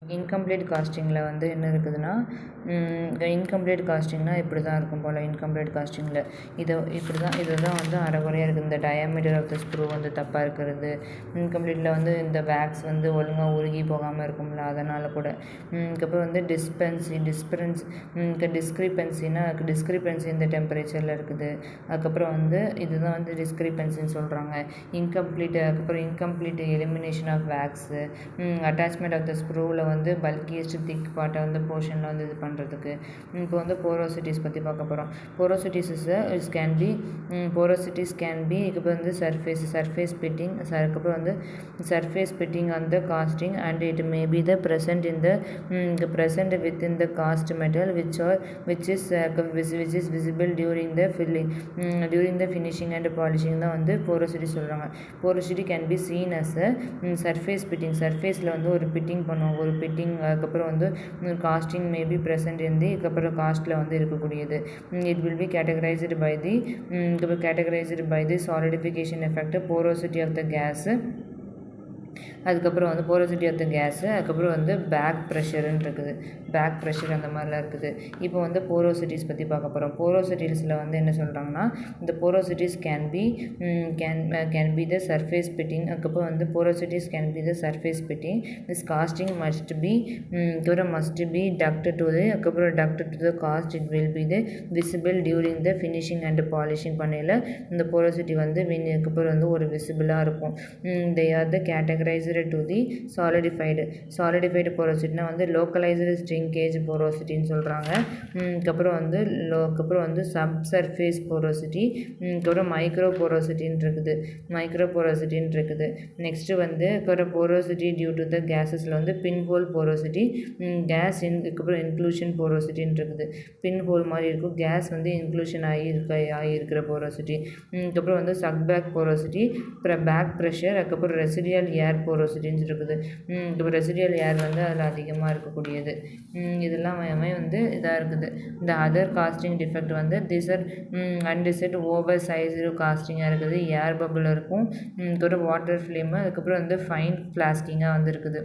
Incomplete காஸ்டிங்கில் வந்து என்ன இருக்குதுன்னா, இன்கம்ப்ளீட் காஸ்டிங்னா இப்படி தான் இருக்கும் போல். இன்கம்ப்ளீட் காஸ்டிங்கில் இதுதான் வந்து அரைகுறையாக இருக்குது. இந்த டயாமீட்டர் ஆஃப் த ஸ்க்ரூ வந்து தப்பாக இருக்கிறது. இன்கம்ப்ளீட்டில் வந்து இந்த வேக்ஸ் வந்து ஒழுங்காக உருகி போகாமல் இருக்கும்ல, அதனால் கூட. அதுக்கப்புறம் வந்து டிஸ்க்ரிப்பன்சி இந்த டெம்பரேச்சரில் இருக்குது. அதுக்கப்புறம் வந்து இதுதான் வந்து டிஸ்க்ரிப்பன்சின்னு சொல்கிறாங்க. அதுக்கப்புறம் incomplete elimination of wax, attachment of the ஸ்க்ரூவில் வந்து பல்கியஸ்ட் திக் பார்ட்டை வந்து போர்ஷனில் வந்து இது பண்ணுறதுக்கு. இப்போ வந்து போரோசிட்டிஸ் பற்றி பார்க்க போகிறோம். போரோசிட்டிஸ் கேன் பி இப்போ வந்து சர்ஃபேஸ் பிட்டிங், அதுக்கப்புறம் வந்து surface pitting on the casting and it may be the present within the cast metal which is visible during the finishing and polishing தான் வந்து போரோசிட்டி சொல்கிறாங்க. Porosity can be seen as a surface pitting. சர்ஃபேஸில் வந்து ஒரு fitting பண்ணுவோம், ஒரு fitting. அதுக்கப்புறம் வந்து காஸ்டிங் மேபி ப்ரெசன்ட் இருந்து அதுக்கப்புறம் காஸ்ட்டில் வந்து இருக்கக்கூடியது. It will be categorized by the solidification effect, porosity of the gas, அதுக்கப்புறம் வந்து போரோசிட்டி ஆஃப் த கேஸு, அதுக்கப்புறம் வந்து பேக் ப்ரெஷருன்னு இருக்குது. பேக் ப்ரெஷர் அந்த மாதிரிலாம் இருக்குது. இப்போ வந்து போரோசிட்டிஸ் பற்றி பார்க்க போகிறோம். போரோசிட்டிஸில் வந்து என்ன சொல்கிறாங்கன்னா, இந்த porosities can be the surface pitting. அதுக்கப்புறம் வந்து porosities can be the surface pitting. This casting must be duct to the cast. It will be the visible during the finishing and polishing பண்ணையில் இந்த போரோசிட்டி வந்து அதுக்கப்புறம் வந்து ஒரு விசிபிளாக இருக்கும். They are the categorized to the solidified போரோசிட்டினா வந்து லோக்கலைஸ்டு ஸ்ட்ரிங்கேஜ் போரோசிட்டின்னு சொல்கிறாங்க. அதுக்கப்புறம் வந்து சப்சர்ஃபேஸ் போரோசிட்டி, அதுக்கப்புறம் மைக்ரோ போரோசிட்டின்னு இருக்குது. நெக்ஸ்ட்டு வந்து போரோசிட்டி டியூ டு த கேஸஸில் வந்து பின்ஹோல் போரோசிட்டி, அதுக்கப்புறம் இன்க்ளூஷன் போரோசிட்டின்னு இருக்குது. பின்ஹோல் மாதிரி இருக்கும், கேஸ் வந்து இன்க்ளூஷன் ஆகியிருக்கிற போரோசிட்டி. அதுக்கப்புறம் வந்து சக்பேக் போரோசிட்டி, அப்புறம் பேக் ப்ரெஷர், அதுக்கப்புறம் ரெசிடியல் ஏர் போரோசிட்டின்னு இருக்குது. இப்போ ரெசிடியல் ஏர் வந்து அதில் அதிகமாக இருக்கக்கூடியது. இதெல்லாம் வந்து இதாக இருக்குது. இந்த அதர் காஸ்டிங் டிஃபெக்ட் வந்து அன்டிசைட் ஓவர் சைஸ்டு காஸ்டிங்காக இருக்குது, ஏர் பபிள் இருக்கும், அதுக்கப்புறம் வாட்டர் ஃப்ளேமு, அதுக்கப்புறம் வந்து ஃபைன் ஃப்ளாஸ்கிங்காக வந்து இருக்குது.